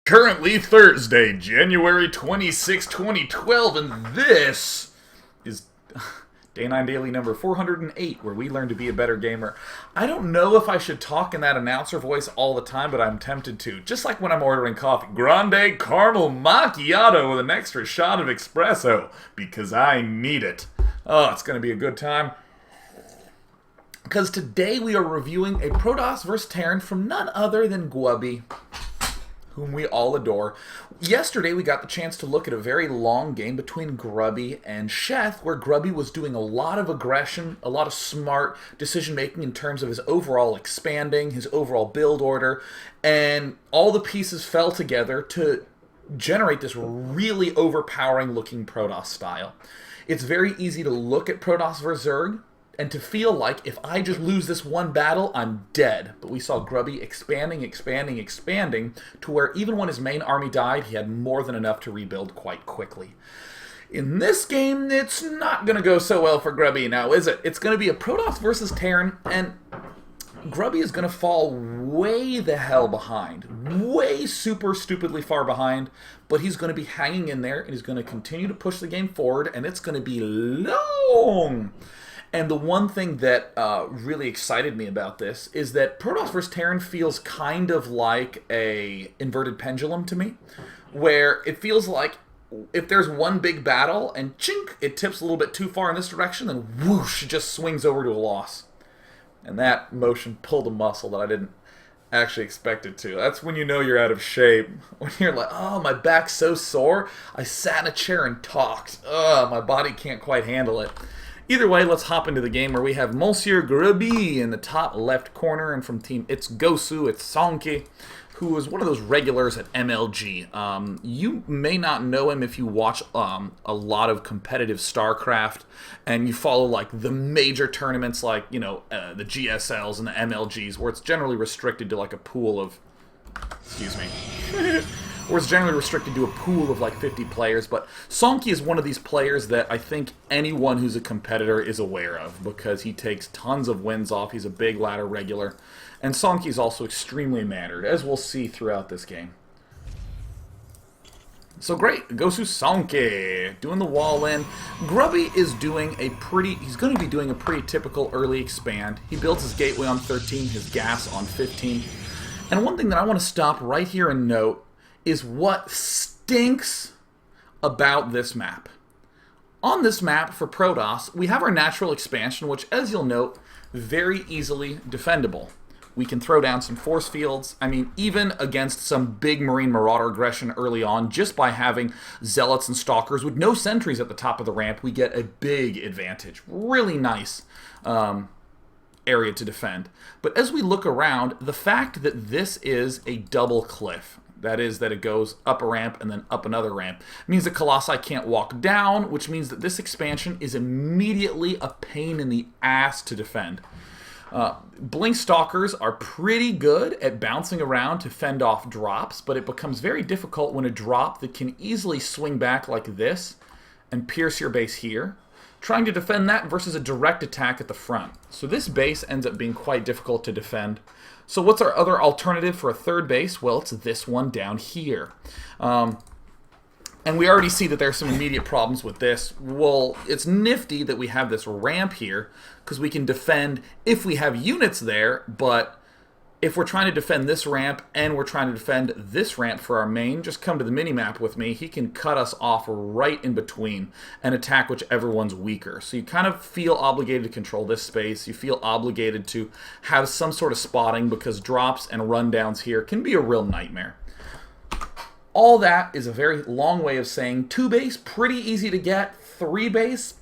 Currently Thursday, January 26, 2012, and this is Day 9 Daily number 408, where we learn to be a better gamer. I don't know if I should talk in that announcer voice all the time, but I'm tempted to. Just like when I'm ordering coffee. Grande caramel macchiato with an extra shot of espresso, because I need it. Oh, it's going to be a good time. Because today we are reviewing a Protoss vs. Terran from none other than Grubby, whom we all adore. Yesterday we got the chance to look at a very long game between Grubby and Sheth, where Grubby was doing a lot of aggression, a lot of smart decision-making in terms of his overall expanding, his overall build order, and all the pieces fell together to generate this really overpowering-looking Protoss style. It's very easy to look at Protoss vs. Zerg and to feel like if I just lose this one battle, I'm dead. But we saw Grubby expanding to where even when his main army died, he had more than enough to rebuild quite quickly. In this game, it's not going to go so well for Grubby now, is it? It's going to be a Protoss versus Terran, and Grubby is going to fall way the hell behind. Way super stupidly far behind, but he's going to be hanging in there, and he's going to continue to push the game forward, and it's going to be long. And the one thing that really excited me about this is that Protoss vs. Terran feels kind of like a inverted pendulum to me, where it feels like if there's one big battle and chink, it tips a little bit too far in this direction, then whoosh, it just swings over to a loss. And that motion pulled a muscle that I didn't actually expect it to. That's when you know you're out of shape. When you're like, oh, my back's so sore, I sat in a chair and talked. Ugh, my body can't quite handle it. Either way, let's hop into the game where we have Monsieur Grubby in the top left corner, and from team it's Gosu, it's Sonki, who is one of those regulars at MLG. You may not know him if you watch a lot of competitive StarCraft and you follow like the major tournaments like, you know, the GSLs and the MLGs, where it's generally restricted to like a pool of, excuse me, or it's generally restricted to a pool of like 50 players, but Sonki is one of these players that I think anyone who's a competitor is aware of, because he takes tons of wins off. He's a big ladder regular, and Sonki is also extremely mannered, as we'll see throughout this game. So great, Gosu Sonki doing the wall in. Grubby is doing he's going to be doing a pretty typical early expand. He builds his gateway on 13, his gas on 15. And one thing that I want to stop right here and note is what stinks about this map. On this map for Protoss, we have our natural expansion, which, as you'll note, very easily defendable. We can throw down some force fields. I mean, even against some big Marine Marauder aggression early on, just by having Zealots and Stalkers with no sentries at the top of the ramp, we get a big advantage. Really nice area to defend. But as we look around, the fact that this is a double cliff, that is, that it goes up a ramp and then up another ramp, means that Colossi can't walk down, which means that this expansion is immediately a pain in the ass to defend. Blink Stalkers are pretty good at bouncing around to fend off drops, but it becomes very difficult when a drop that can easily swing back like this and pierce your base here, trying to defend that versus a direct attack at the front. So this base ends up being quite difficult to defend. So what's our other alternative for a third base? Well, it's this one down here. And we already see that there's some immediate problems with this. Well, it's nifty that we have this ramp here, because we can defend if we have units there, but if we're trying to defend this ramp and we're trying to defend this ramp for our main, just come to the mini-map with me. He can cut us off right in between and attack whichever one's weaker. So you kind of feel obligated to control this space. You feel obligated to have some sort of spotting, because drops and rundowns here can be a real nightmare. All that is a very long way of saying 2 base, pretty easy to get. 3 base,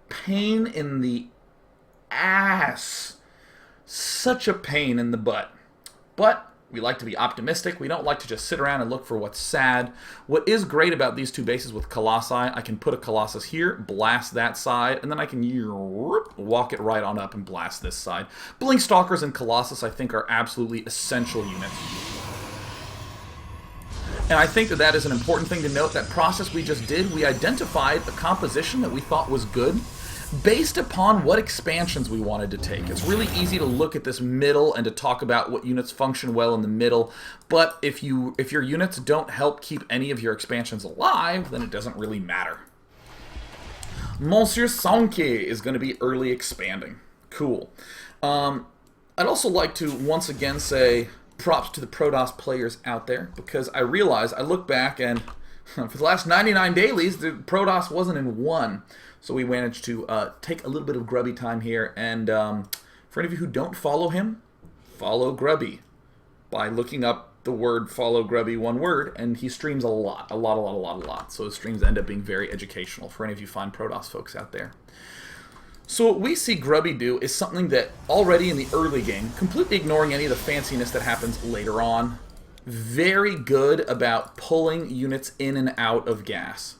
pain in the ass. Such a pain in the butt. But we like to be optimistic. We don't like to just sit around and look for what's sad. What is great about these 2 bases with Colossi, I can put a Colossus here, blast that side, and then I can walk it right on up and blast this side. Blink Stalkers and Colossus, I think, are absolutely essential units. And I think that that is an important thing to note. That process we just did, we identified a composition that we thought was good, based upon what expansions we wanted to take. It's really easy to look at this middle and to talk about what units function well in the middle, but if your units don't help keep any of your expansions alive, then it doesn't really matter. Monsieur Sonke is going to be early expanding. Cool. I'd also like to once again say props to the Protoss players out there, because I realize, I look back and for the last 99 dailies, the Protoss wasn't in one. So we managed to take a little bit of Grubby time here. And for any of you who don't follow him, follow Grubby by looking up the word follow Grubby, one word, and he streams a lot. So his streams end up being very educational for any of you fine Protoss folks out there. So what we see Grubby do is something that already in the early game, completely ignoring any of the fanciness that happens later on, very good about pulling units in and out of gas.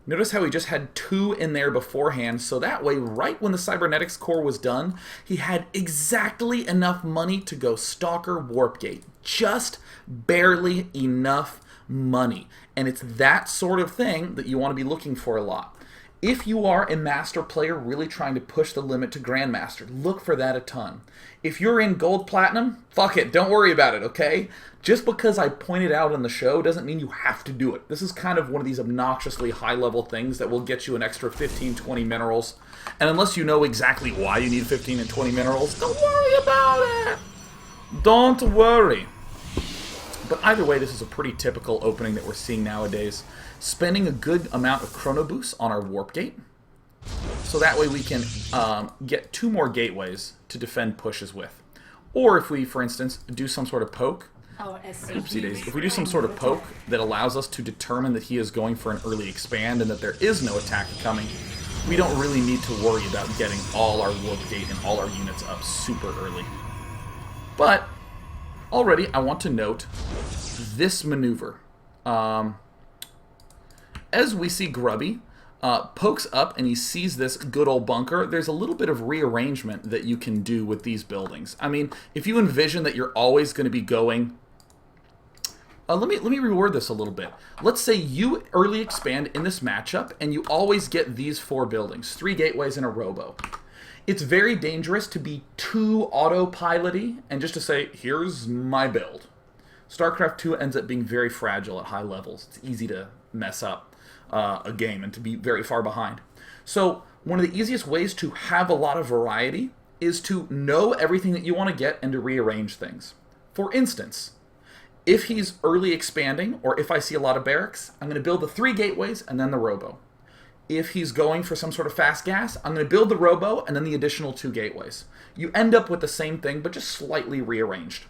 Notice how he just had 2 in there beforehand, so that way, right when the Cybernetics core was done, he had exactly enough money to go Stalker Warpgate. Just barely enough money. And it's that sort of thing that you want to be looking for a lot. If you are a master player really trying to push the limit to Grandmaster, look for that a ton. If you're in Gold Platinum, fuck it, don't worry about it, okay? Just because I pointed out on the show doesn't mean you have to do it. This is kind of one of these obnoxiously high-level things that will get you an extra 15, 20 minerals. And unless you know exactly why you need 15 and 20 minerals, don't worry about it. Don't worry. But either way, this is a pretty typical opening that we're seeing nowadays. Spending a good amount of Chrono Boost on our Warp Gate. So that way we can get 2 more gateways to defend pushes with. Or if we, for instance, do some sort of poke. Oopsie days. If we do some sort of poke that allows us to determine that he is going for an early expand and that there is no attack coming, we don't really need to worry about getting all our Warp Gate and all our units up super early. But already I want to note this maneuver. As we see Grubby pokes up and he sees this good old bunker, there's a little bit of rearrangement that you can do with these buildings. I mean, if you envision that you're always going to be going... let me reword this a little bit. Let's say you early expand in this matchup and you always get these 4 buildings, 3 gateways and a robo. It's very dangerous to be too autopilot-y and just to say, here's my build. StarCraft 2 ends up being very fragile at high levels. It's easy to mess up a game and to be very far behind. So one of the easiest ways to have a lot of variety is to know everything that you want to get and to rearrange things. For instance, if he's early expanding or if I see a lot of barracks, I'm going to build the 3 gateways and then the robo. If he's going for some sort of fast gas, I'm going to build the robo and then the additional 2 gateways. You end up with the same thing but just slightly rearranged.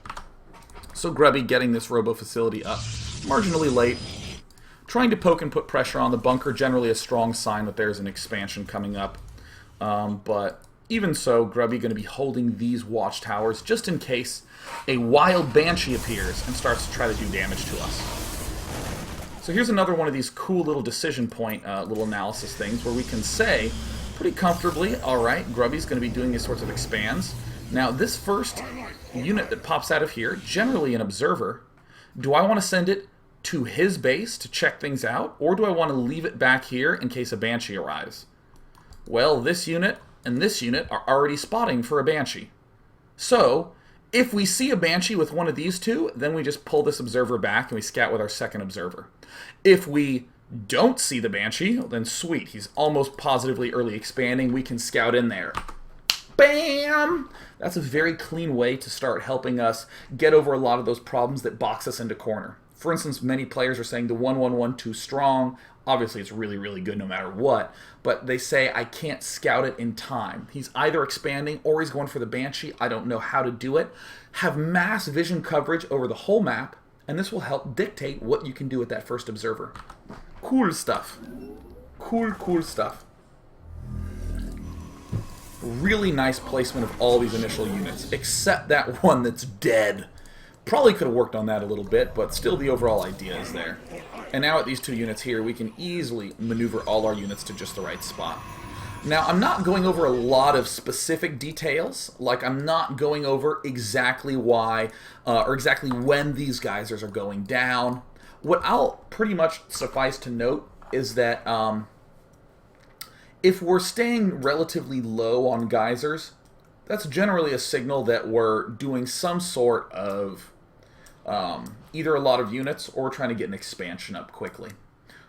So Grubby getting this robo facility up marginally late. Trying to poke and put pressure on the bunker, generally a strong sign that there's an expansion coming up. But even so, Grubby going to be holding these watchtowers just in case a wild Banshee appears and starts to try to do damage to us. So here's another one of these cool little decision point little analysis things where we can say pretty comfortably, alright, Grubby's going to be doing these sorts of expands. Now this first unit that pops out of here, generally an observer, do I want to send it to his base to check things out, or do I want to leave it back here in case a Banshee arrives? Well, this unit and this unit are already spotting for a Banshee. So, if we see a Banshee with one of these 2, then we just pull this observer back and we scout with our second observer. If we don't see the Banshee, then sweet, he's almost positively early expanding, we can scout in there. Bam! That's a very clean way to start helping us get over a lot of those problems that box us into corner. For instance, many players are saying the 1-1-1 too strong. Obviously, it's really, really good no matter what. But they say, I can't scout it in time. He's either expanding or he's going for the Banshee. I don't know how to do it. Have mass vision coverage over the whole map, and this will help dictate what you can do with that first observer. Cool stuff. Cool, cool stuff. Really nice placement of all these initial units, except that one that's dead. Probably could have worked on that a little bit, but still the overall idea is there. And now at these 2 units here, we can easily maneuver all our units to just the right spot. Now, I'm not going over a lot of specific details, like I'm not going over exactly why, or exactly when these geysers are going down. What I'll pretty much suffice to note is that If we're staying relatively low on geysers, that's generally a signal that we're doing some sort of either a lot of units or trying to get an expansion up quickly.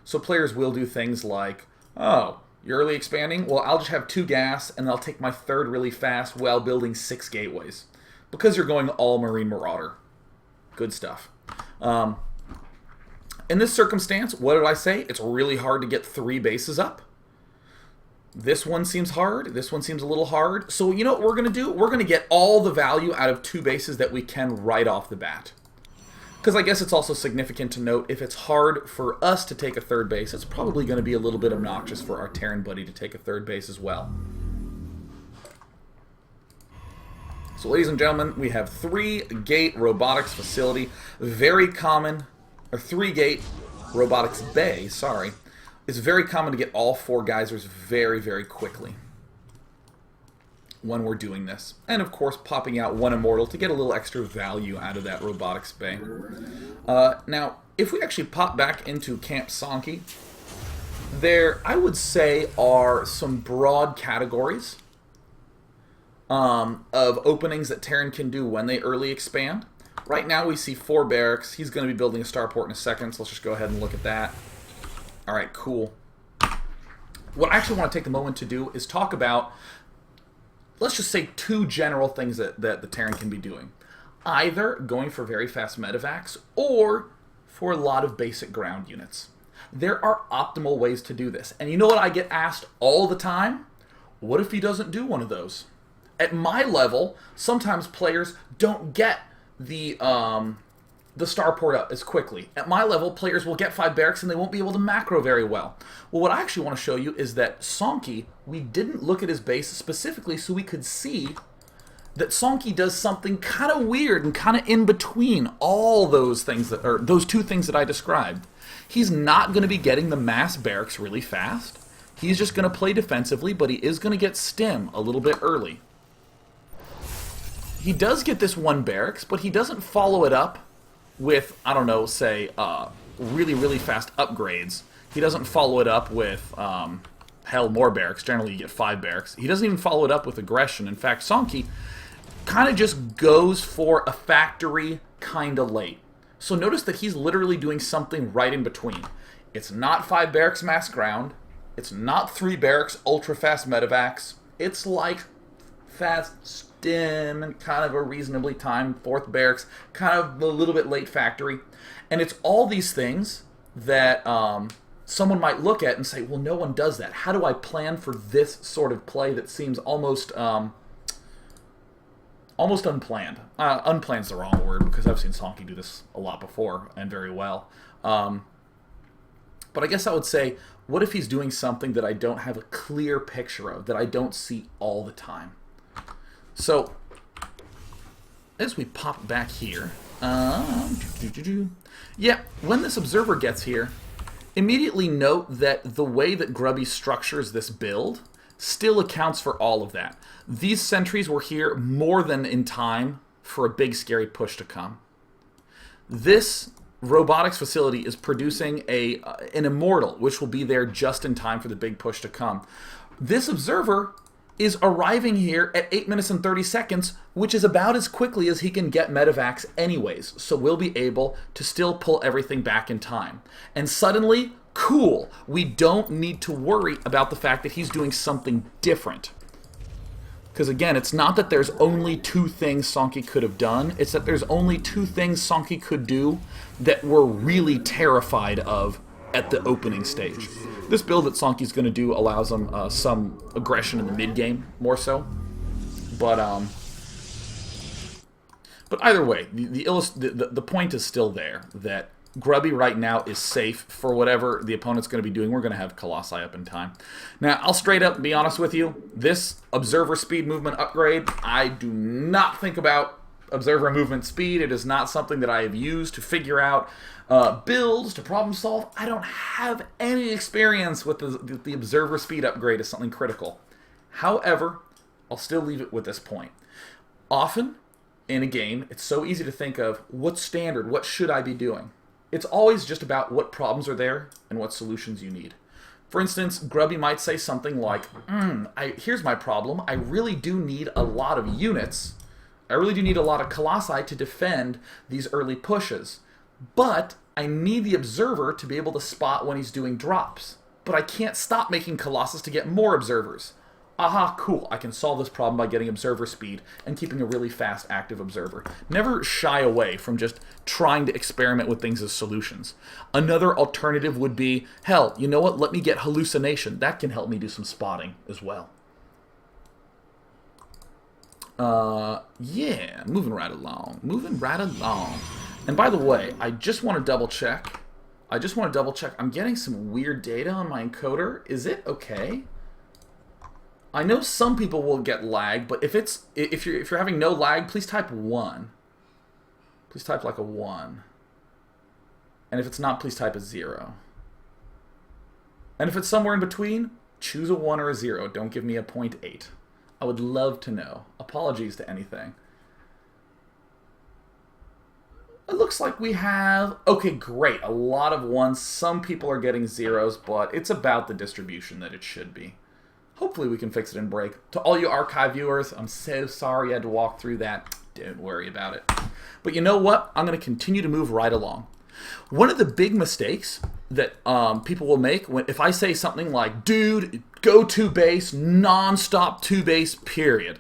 So players will do things like, oh, you're early expanding? Well, I'll just have 2 gas, and I'll take my 3rd really fast while building 6 gateways. Because you're going all Marine Marauder. Good stuff. In this circumstance, what did I say? It's really hard to get 3 bases up. This one seems hard. This one seems a little hard. So you know what we're going to do? We're going to get all the value out of 2 bases that we can right off the bat. Because I guess it's also significant to note, if it's hard for us to take a 3rd base, it's probably going to be a little bit obnoxious for our Terran buddy to take a 3rd base as well. So ladies and gentlemen, we have 3-gate robotics facility. Very common, or 3-gate robotics bay, sorry. It's very common to get all 4 geysers very, very quickly when we're doing this. And of course, popping out 1 immortal to get a little extra value out of that robotics bay. Now, if we actually pop back into Camp Sonki, there, I would say, are some broad categories of openings that Terran can do when they early expand. Right now we see 4 barracks. He's going to be building a starport in a second, so let's just go ahead and look at that. Alright, cool. What I actually want to take the moment to do is talk about, let's just say, 2 general things that the Terran can be doing. Either going for very fast medevacs, or for a lot of basic ground units. There are optimal ways to do this. And you know what I get asked all the time? What if he doesn't do one of those? At my level, sometimes players don't get the starport up as quickly. At my level, players will get 5 barracks and they won't be able to macro very well. Well, what I actually want to show you is that Sonki, we didn't look at his base specifically so we could see that Sonki does something kind of weird and kind of in between all those things that, or those 2 things that I described. He's not going to be getting the mass barracks really fast. He's just going to play defensively, but he is going to get stim a little bit early. He does get this 1 barracks, but he doesn't follow it up with, I don't know, say, really, really fast upgrades. He doesn't follow it up with, hell, more barracks. Generally, you get 5 barracks. He doesn't even follow it up with aggression. In fact, Sonki kind of just goes for a factory kind of late. So notice that he's literally doing something right in between. It's not 5 barracks mass ground. It's not 3 barracks ultra-fast medevacs. It's like fast stim and kind of a reasonably timed 4th barracks, kind of a little bit late factory. And it's all these things that someone might look at and say, well, no one does that. How do I plan for this sort of play that seems almost unplanned? Unplanned's the wrong word, because I've seen Sonki do this a lot before and very well. But I guess I would say, what if he's doing something that I don't have a clear picture of, that I don't see all the time? So, as we pop back here, yeah, when this observer gets here, immediately note that the way that Grubby structures this build still accounts for all of that. These sentries were here more than in time for a big scary push to come. This robotics facility is producing an immortal, which will be there just in time for the big push to come. This observer is arriving here at 8 minutes and 30 seconds, which is about as quickly as he can get medevacs anyways, so we'll be able to still pull everything back in time. And suddenly, cool, we don't need to worry about the fact that he's doing something different. Because again, it's not that there's only 2 things Sonki could have done, it's that there's only 2 things Sonki could do that we're really terrified of at the opening stage. This build that Sonki's going to do allows him some aggression in the mid-game, more so. But either way, the point is still there, that Grubby right now is safe for whatever the opponent's going to be doing. We're going to have Colossi up in time. Now, I'll straight up be honest with you. This Observer Speed Movement upgrade, I do not think about Observer Movement Speed. It is not something that I have used to figure out builds, to problem solve. I don't have any experience with the Observer Speed upgrade as something critical. However, I'll still leave it with this point. Often, in a game, it's so easy to think of, what's standard? What should I be doing? It's always just about what problems are there and what solutions you need. For instance, Grubby might say something like, here's my problem. I really do need a lot of units. I really do need a lot of Colossi to defend these early pushes. But I need the Observer to be able to spot when he's doing drops. But I can't stop making Colossus to get more Observers. Aha, cool. I can solve this problem by getting Observer speed and keeping a really fast active Observer. Never shy away from just trying to experiment with things as solutions. Another alternative would be, hell, you know what? Let me get Hallucination. That can help me do some spotting as well. Yeah, moving right along. Moving right along. And by the way, I just want to double check. I'm getting some weird data on my encoder. Is it okay? I know some people will get lag, but if you're having no lag, please type 1. Please type like a 1. And if it's not, please type a 0. And if it's somewhere in between, choose a 1 or a 0. Don't give me a 0.8. I would love to know. Apologies to anything. It looks like we have... Okay, great. A lot of 1s. Some people are getting 0s, but it's about the distribution that it should be. Hopefully we can fix it in break. To all you archive viewers, I'm so sorry you had to walk through that. Don't worry about it. But you know what? I'm going to continue to move right along. One of the big mistakes that people will make, if I say something like, dude, go 2 base, non-stop 2 base, period.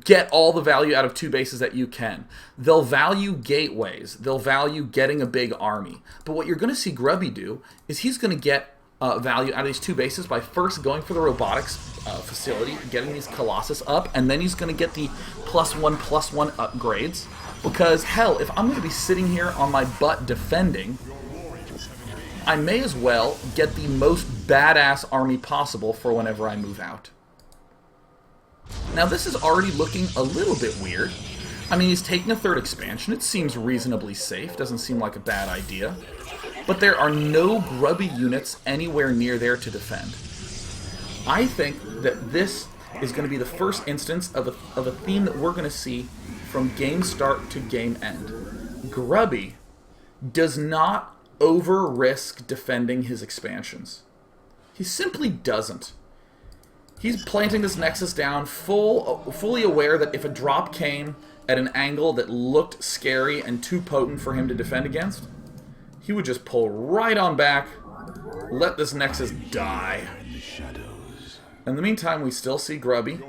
Get all the value out of 2 bases that you can. They'll value gateways. They'll value getting a big army. But what you're going to see Grubby do is he's going to get value out of these 2 bases by first going for the robotics facility, getting these Colossus up, and then he's going to get the +1/+1 upgrades. Because, hell, if I'm going to be sitting here on my butt defending, I may as well get the most badass army possible for whenever I move out. Now, this is already looking a little bit weird. I mean, he's taking a 3rd expansion. It seems reasonably safe. Doesn't seem like a bad idea. But there are no Grubby units anywhere near there to defend. I think that this is going to be the first instance of a theme that we're going to see from game start to game end. Grubby does not over-risk defending his expansions. He simply doesn't. He's planting this Nexus down fully aware that if a drop came at an angle that looked scary and too potent for him to defend against, he would just pull right on back, let this Nexus die. In the meantime, we still see Grubby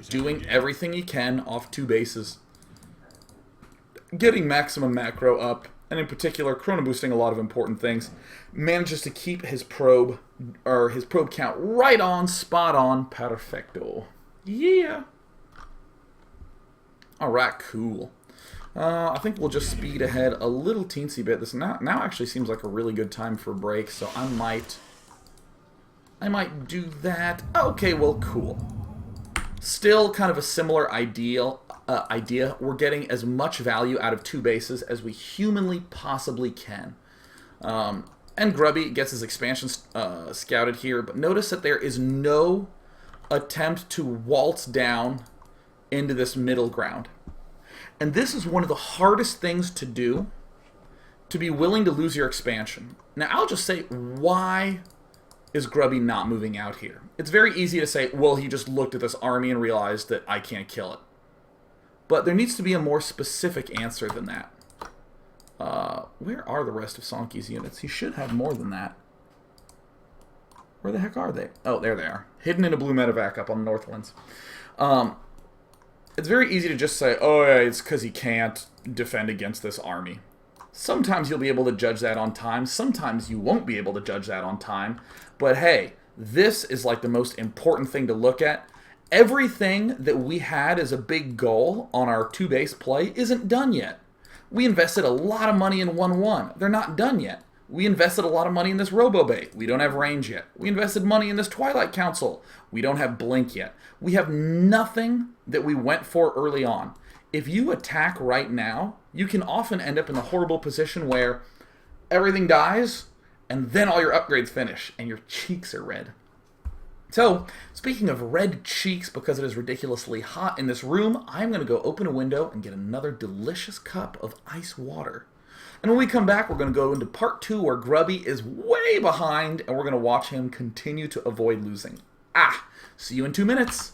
doing everything he can off 2 bases, getting maximum macro up, and in particular, chrono boosting a lot of important things. Manages to keep his probe count right on, spot on, perfecto. Yeah. Alright, cool. I think we'll just speed ahead a little teensy bit. This now actually seems like a really good time for a break, so I might do that. Okay, well, cool. Still kind of a similar idea. We're getting as much value out of 2 bases as we humanly possibly can. And Grubby gets his expansion scouted here, but notice that there is no attempt to waltz down into this middle ground. And this is one of the hardest things to do, to be willing to lose your expansion. Now, I'll just say, why is Grubby not moving out here? It's very easy to say, well, he just looked at this army and realized that I can't kill it. But there needs to be a more specific answer than that. Where are the rest of Sonky's units? He should have more than that. Where the heck are they? Oh, there they are. Hidden in a blue medevac up on the Northlands. It's very easy to just say, oh, yeah, it's because he can't defend against this army. Sometimes you'll be able to judge that on time. Sometimes you won't be able to judge that on time. But hey, this is like the most important thing to look at. Everything that we had as a big goal on our 2 base play isn't done yet. We invested a lot of money in 1-1. They're not done yet. We invested a lot of money in this Robo-Bay. We don't have range yet. We invested money in this Twilight Council. We don't have blink yet. We have nothing that we went for early on. If you attack right now, you can often end up in the horrible position where everything dies, and then all your upgrades finish, and your cheeks are red. So, speaking of red cheeks because it is ridiculously hot in this room, I'm going to go open a window and get another delicious cup of ice water. And when we come back, we're going to go into part 2 where Grubby is way behind, and we're going to watch him continue to avoid losing. See you in 2 minutes.